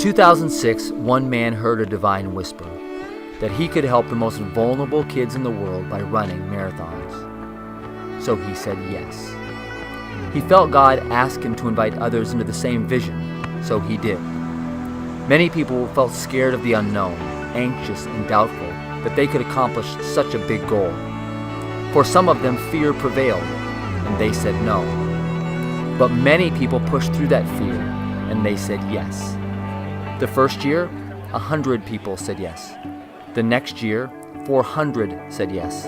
2006, one man heard a divine whisper that he could help the most vulnerable kids in the world by running marathons. So he said yes. He felt God ask him to invite others into the same vision, so he did. Many people felt scared of the unknown, anxious and doubtful that they could accomplish such a big goal. For some of them, fear prevailed, and they said no. But many people pushed through that fear, and they said yes. The first year, 100 people said yes. The next year, 400 said yes.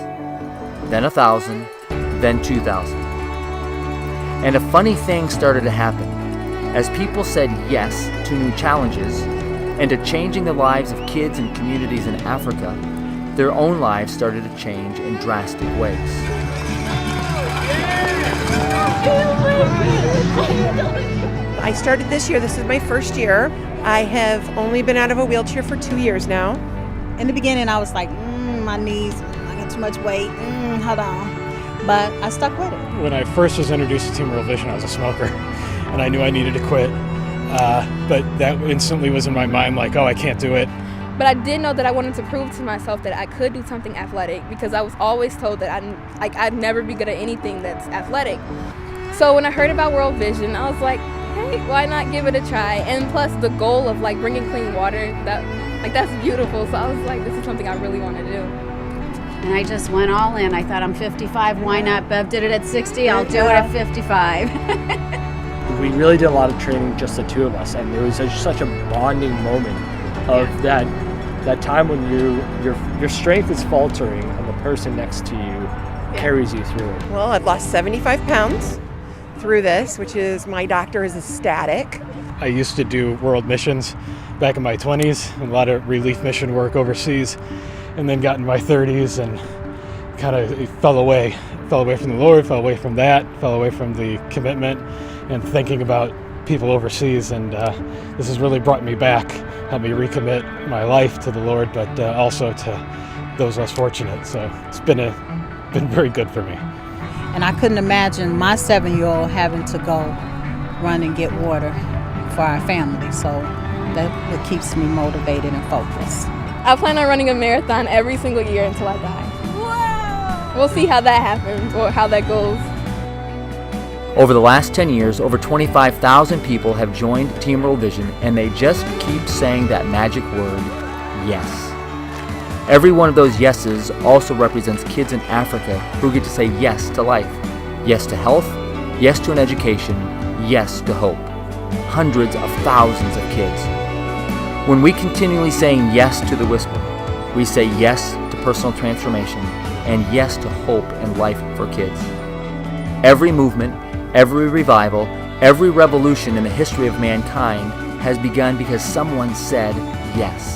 Then 1,000, then 2,000. And a funny thing started to happen. As people said yes to new challenges and to changing the lives of kids and communities in Africa, their own lives started to change in drastic ways. I started this year. This is my first year. I have only been out of a wheelchair for 2 years now. In the beginning, I was like, my knees, I got too much weight, hold on. But I stuck with it. When I first was introduced to Team World Vision, I was a smoker, and I knew I needed to quit. But that instantly was in my mind, like, oh, I can't do it. But I did know that I wanted to prove to myself that I could do something athletic, because I was always told that I'd never be good at anything that's athletic. So when I heard about World Vision, I was like, hey, why not give it a try? And plus the goal of like bringing clean water, that's beautiful. So I was like, this is something I really want to do. And I just went all in. I thought, I'm 55, why not? Bev did it at 60, I'll do it at 55. We really did a lot of training, just the two of us, and it was such a bonding moment of that time when your strength is faltering and the person next to you carries you through it. Well, I've lost 75 pounds through this, which is, my doctor is ecstatic. I used to do world missions back in my 20s, a lot of relief mission work overseas, and then got in my 30s and kind of fell away from the Lord, fell away from that, fell away from the commitment and thinking about people overseas, and this has really brought me back, helped me recommit my life to the Lord, but also to those less fortunate. So it's been very good for me. And I couldn't imagine my 7-year-old having to go run and get water for our family. So that what keeps me motivated and focused. I plan on running a marathon every single year until I die. Wow. We'll see how that happens or how that goes. Over the last 10 years, over 25,000 people have joined Team World Vision, and they just keep saying that magic word, yes. Every one of those yeses also represents kids in Africa who get to say yes to life, yes to health, yes to an education, yes to hope. Hundreds of thousands of kids. When we continually saying yes to the whisper, we say yes to personal transformation and yes to hope and life for kids. Every movement, every revival, every revolution in the history of mankind has begun because someone said yes.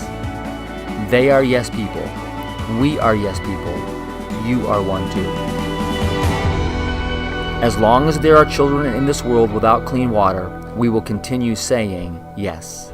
They are yes people. We are yes people. You are one too. As long as there are children in this world without clean water, we will continue saying yes.